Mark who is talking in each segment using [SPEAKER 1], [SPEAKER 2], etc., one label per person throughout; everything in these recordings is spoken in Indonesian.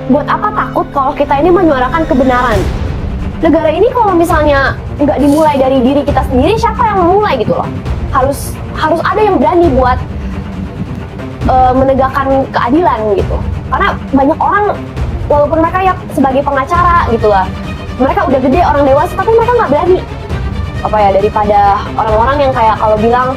[SPEAKER 1] buat apa takut kalau kita ini menyuarakan kebenaran? Negara ini kalau misalnya nggak dimulai dari diri kita sendiri, siapa yang memulai gitu loh? Harus ada yang berani buat menegakkan keadilan gitu. Karena banyak orang, walaupun mereka ya sebagai pengacara gitu lah, mereka udah gede, orang dewasa, tapi mereka nggak berani. Apa ya, daripada orang-orang yang kayak kalau bilang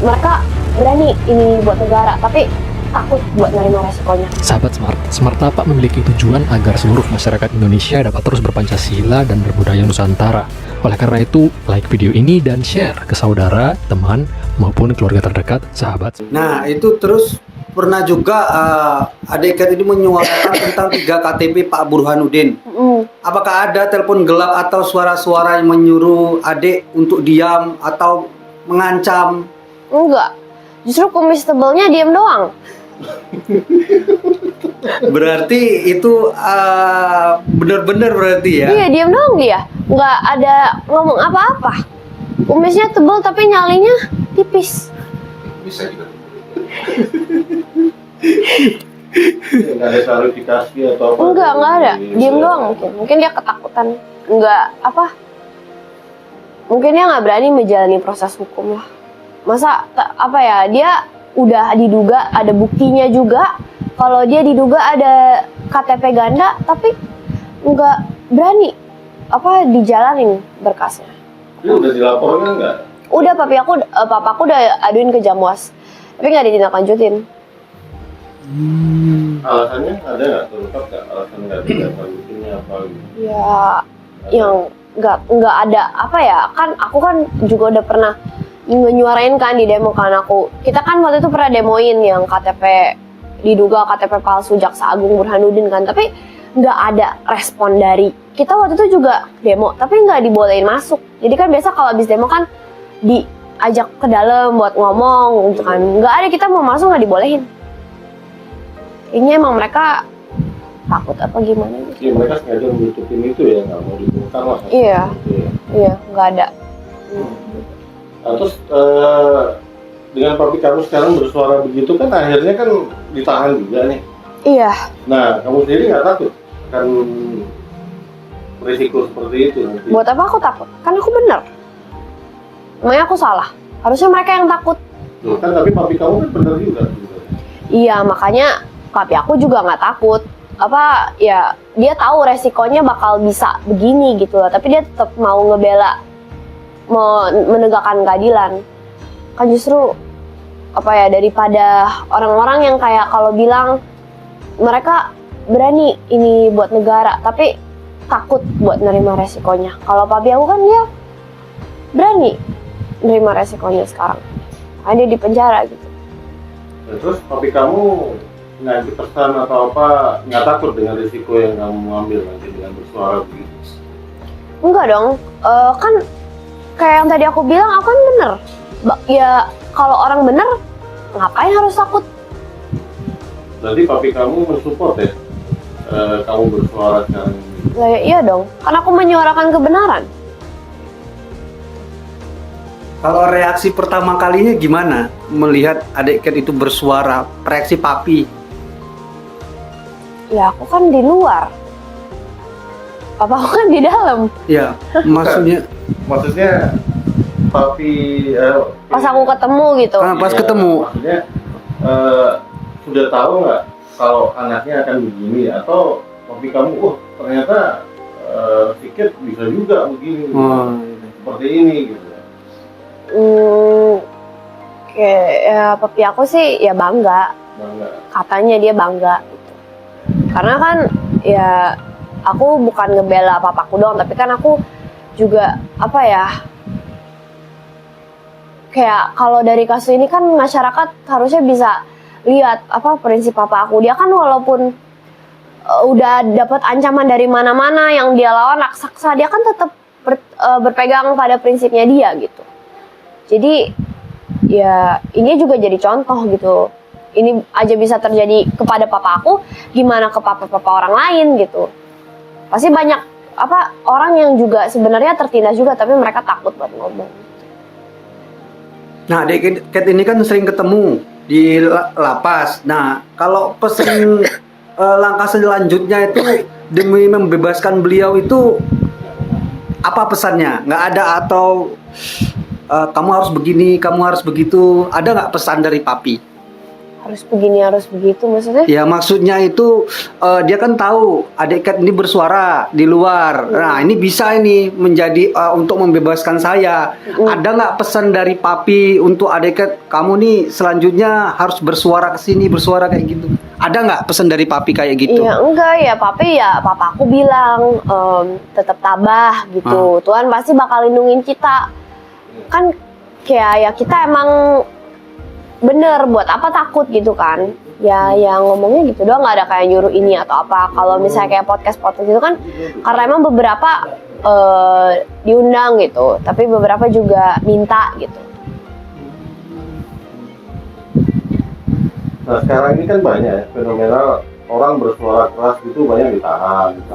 [SPEAKER 1] mereka berani ini buat negara, tapi takut buat nerima resikonya.
[SPEAKER 2] Sahabat Smart, Smart Tapak memiliki tujuan agar seluruh masyarakat Indonesia dapat terus berpancasila dan berbudaya Nusantara. Oleh karena itu, like video ini dan share ke saudara, teman, maupun keluarga terdekat, sahabat.
[SPEAKER 3] Nah, itu terus pernah juga adik Kat ini menyuarakan tentang 3 KTP Pak Burhanuddin. Apakah ada telepon gelap atau suara-suara yang menyuruh adik untuk diam atau mengancam?
[SPEAKER 1] Enggak, justru kumis tebelnya diam doang.
[SPEAKER 3] Berarti itu benar-benar berarti ya?
[SPEAKER 1] Iya, diam doang dia, nggak ada ngomong apa-apa. Kumisnya tebel tapi nyalinya tipis.
[SPEAKER 4] Bisa juga. Nggak ada klarifikasi atau apa?
[SPEAKER 1] Nggak ada, diam doang mungkin. Mungkin dia ketakutan, nggak apa? Mungkin dia nggak berani menjalani proses hukum lah. Masa apa ya, dia udah diduga, ada buktinya juga kalau dia diduga ada KTP ganda, tapi nggak berani apa dijalanin berkasnya.
[SPEAKER 4] Ini udah dilaporkan nggak?
[SPEAKER 1] Udah, papaku udah aduin ke Jamwas, tapi nggak ditindaklanjutin.
[SPEAKER 4] Alasannya ada nggak? Terungkap nggak? Alasan nggak ditindaklanjutinnya apa gitu?
[SPEAKER 1] Ya, yang nggak ada apa ya, kan aku kan juga udah pernah menyuarain kan di demo kan kita kan waktu itu pernah demoin yang KTP diduga KTP palsu Jaksa Agung Burhanuddin kan, tapi nggak ada respon dari kita. Waktu itu juga demo tapi nggak dibolehin masuk. Jadi kan biasa kalau habis demo kan diajak ke dalam buat ngomong gitu kan, nggak ada, kita mau masuk nggak dibolehin. Kayaknya emang mereka takut apa gimana gitu.
[SPEAKER 4] Jadi mereka sengaja menutupin itu ya, nggak mau dibongkar lah.
[SPEAKER 1] Iya,
[SPEAKER 4] Gitu ya.
[SPEAKER 1] iya nggak ada.
[SPEAKER 4] Nah, terus dengan papi kamu sekarang bersuara begitu kan akhirnya kan ditahan juga nih.
[SPEAKER 1] Iya.
[SPEAKER 4] Nah, kamu sendiri nggak takut akan risiko seperti itu nanti?
[SPEAKER 1] Buat apa aku takut? Kan aku bener. Emangnya aku salah? Harusnya mereka yang takut.
[SPEAKER 4] Loh, kan tapi papi kamu kan bener juga sebenarnya.
[SPEAKER 1] Iya, makanya papi aku juga nggak takut. Apa ya, dia tahu resikonya bakal bisa begini gitu loh, tapi dia tetap mau ngebela, mau menegakkan keadilan. Kan justru apa ya, daripada orang-orang yang kayak kalau bilang mereka berani ini buat negara tapi takut buat nerima resikonya. Kalau papi aku kan dia berani nerima resikonya sekarang. Ada di penjara gitu.
[SPEAKER 4] Nah, terus papi kamu ngasih pesan atau apa, nggak takut dengan risiko yang kamu ambil nanti dengan bersuara begitu?
[SPEAKER 1] Enggak dong, kan kayak yang tadi aku bilang, aku kan bener. Ya kalau orang bener, ngapain harus takut?
[SPEAKER 4] Berarti papi kamu mensupport ya kamu bersuara sekarang ini?
[SPEAKER 1] Lah ya iya dong, kan aku menyuarakan kebenaran.
[SPEAKER 3] Kalau reaksi pertama kalinya gimana melihat adik Kat itu bersuara, reaksi papi?
[SPEAKER 1] Ya aku kan di luar, papa aku kan di dalam.
[SPEAKER 3] Ya, maksudnya
[SPEAKER 4] papi
[SPEAKER 1] Pas aku ketemu gitu.
[SPEAKER 3] pas ketemu.
[SPEAKER 4] Maksudnya sudah tahu nggak kalau anaknya akan begini, atau papi kamu ternyata pikir bisa juga begini, seperti ini gitu?
[SPEAKER 1] Kayak ya, papi aku sih ya bangga. Katanya dia bangga gitu. Karena kan ya aku bukan ngebela papaku doang, tapi kan aku juga apa ya, kayak kalau dari kasus ini kan masyarakat harusnya bisa lihat apa prinsip papa aku. Dia kan walaupun udah dapat ancaman dari mana-mana yang dia lawan raksasa, dia kan tetap berpegang pada prinsipnya dia gitu. Jadi ya ini juga jadi contoh gitu. Ini aja bisa terjadi kepada papa aku, gimana ke papa-papa orang lain gitu. Pasti banyak apa orang yang juga sebenarnya tertindas juga, tapi mereka takut buat ngomong.
[SPEAKER 3] Nah, adik Kat ini kan sering ketemu di lapas. Nah, kalau pesan langkah selanjutnya itu demi membebaskan beliau itu apa pesannya? Nggak ada atau kamu harus begini, kamu harus begitu. Ada nggak pesan dari papi?
[SPEAKER 1] Harus begini, harus begitu maksudnya?
[SPEAKER 3] Ya maksudnya itu dia kan tahu adik Kat ini bersuara di luar. Nah ini bisa ini menjadi untuk membebaskan saya. Ada nggak pesan dari papi untuk adik Kat, kamu nih selanjutnya harus bersuara ke sini, bersuara kayak gitu? Ada nggak pesan dari papi kayak gitu?
[SPEAKER 1] Iya enggak ya papi ya, papaku bilang tetap tabah gitu. Tuhan pasti bakal lindungin kita. Kan kayak ya kita emang bener, buat apa takut gitu kan. Ya yang ngomongnya gitu doang, nggak ada kayak nyuruh ini atau apa. Kalau misalnya kayak podcast itu kan karena emang beberapa diundang gitu, tapi beberapa juga minta gitu.
[SPEAKER 4] Nah sekarang ini kan banyak ya fenomena orang bersuara keras gitu, banyak ditahan gitu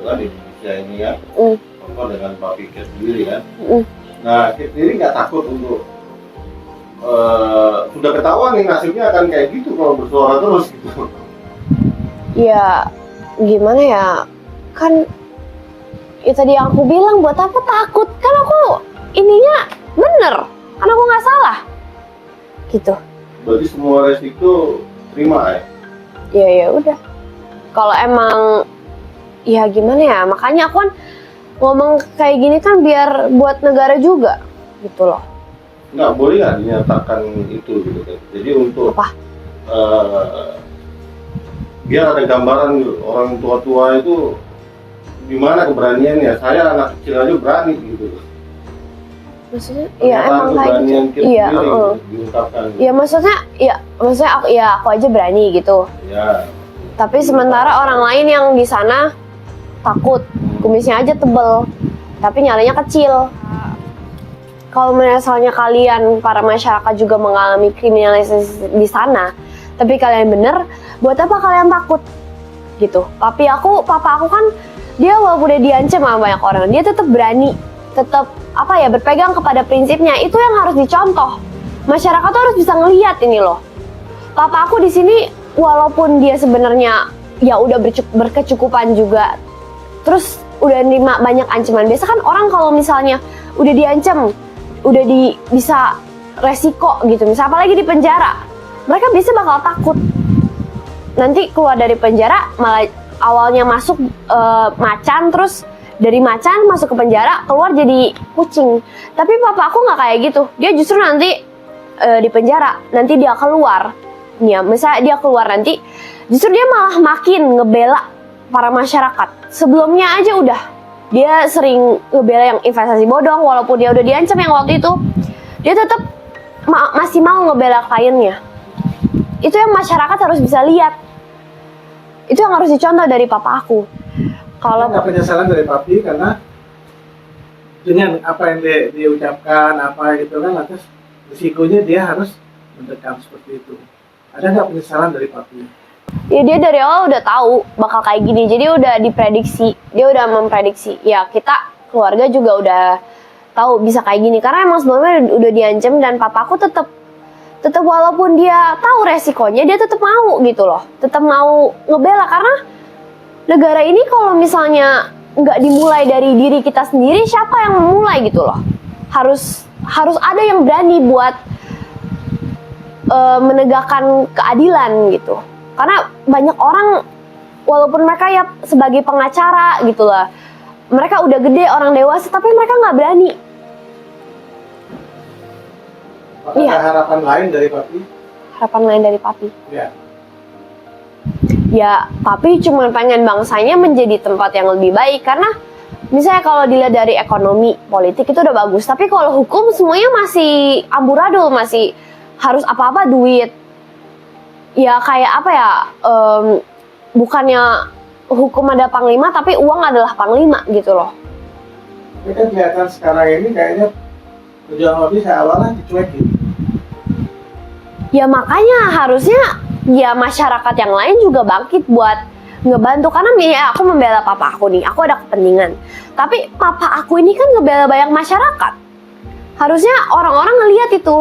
[SPEAKER 4] kan di Indonesia ini ya. Contoh dengan Pak Pikir sendiri kan. Nah Kit sendiri nggak takut untuk sudah ketahuan nih nasibnya akan kayak gitu kalau bersuara terus gitu?
[SPEAKER 1] Ya gimana ya, kan ya tadi yang aku bilang buat apa takut, kan aku ininya bener, kan aku nggak salah gitu.
[SPEAKER 4] Berarti semua resiko terima ya?
[SPEAKER 1] Ya udah, kalau emang ya gimana ya, makanya aku kan ngomong kayak gini kan biar buat negara juga gitu loh.
[SPEAKER 4] Nggak boleh nggak dinyatakan itu gitu kan? Jadi untuk
[SPEAKER 1] apa?
[SPEAKER 4] Biar ada gambaran orang tua-tua itu gimana keberaniannya. Saya anak kecil aja berani gitu.
[SPEAKER 1] Maksudnya ya emang kayak gitu. Iya,
[SPEAKER 4] diungkapkan.
[SPEAKER 1] Ya maksudnya aku aja berani gitu.
[SPEAKER 4] Ya.
[SPEAKER 1] Tapi sementara orang lain yang di sana takut, kumisnya aja tebel, tapi nyalanya kecil. Kalau misalnya kalian para masyarakat juga mengalami kriminalisasi di sana, tapi kalian bener, buat apa kalian takut? Gitu. Papa aku kan dia walaupun udah diancam sama banyak orang, dia tetap berani, tetap berpegang kepada prinsipnya. Itu yang harus dicontoh. Masyarakat tuh harus bisa ngelihat ini loh. Papa aku di sini walaupun dia sebenarnya ya udah berkecukupan juga, terus udah nerima banyak ancaman. Biasa kan orang kalau misalnya udah diancam, udah bisa resiko gitu, misalnya apalagi di penjara, mereka biasa bakal takut nanti keluar dari penjara, malah awalnya masuk macan, terus dari macan masuk ke penjara, keluar jadi kucing. Tapi papa aku nggak kayak gitu, dia justru nanti di penjara, nanti dia keluar ya, misalnya dia keluar nanti justru dia malah makin ngebela para masyarakat. Sebelumnya aja udah dia sering ngebela yang investasi bodong, walaupun dia udah diancam yang waktu itu, dia tetap masih mau ngebela kliennya. Itu yang masyarakat harus bisa lihat. Itu yang harus dicontoh dari papa aku. Kalau
[SPEAKER 5] nggak penyesalan dari papi karena dengan apa yang dia ucapkan apa gitu kan, atas risikonya dia harus mendekam seperti itu. Ada nggak penyesalan dari papi?
[SPEAKER 1] Ya dia dari awal udah tahu bakal kayak gini, jadi udah diprediksi, dia udah memprediksi. Ya kita keluarga juga udah tahu bisa kayak gini karena emang sebelumnya udah diancam, dan papaku tetap walaupun dia tahu resikonya dia tetap mau gitu loh, tetap mau ngebela karena negara ini kalau misalnya nggak dimulai dari diri kita sendiri, siapa yang memulai gitu loh. Harus ada yang berani buat menegakkan keadilan gitu. Karena banyak orang walaupun mereka ya sebagai pengacara gitu lah, mereka udah gede, orang dewasa, tapi mereka nggak berani.
[SPEAKER 5] Apakah ada harapan lain dari papi?
[SPEAKER 1] Harapan lain dari papi?
[SPEAKER 5] Ya.
[SPEAKER 1] Ya papi cuma pengen bangsanya menjadi tempat yang lebih baik. Karena misalnya kalau dilihat dari ekonomi, politik itu udah bagus, tapi kalau hukum semuanya masih amburadul, masih harus apa-apa duit. Ya kayak apa ya, bukannya hukum ada panglima tapi uang adalah panglima gitu loh.
[SPEAKER 5] Ini kan kelihatan sekarang ini kayaknya perjuangan papi seolah-olah dicuekin.
[SPEAKER 1] Ya makanya harusnya ya masyarakat yang lain juga bangkit buat ngebantu. Karena ya aku membela papa aku nih, aku ada kepentingan, tapi papa aku ini kan ngebela banyak masyarakat. Harusnya orang-orang ngelihat itu.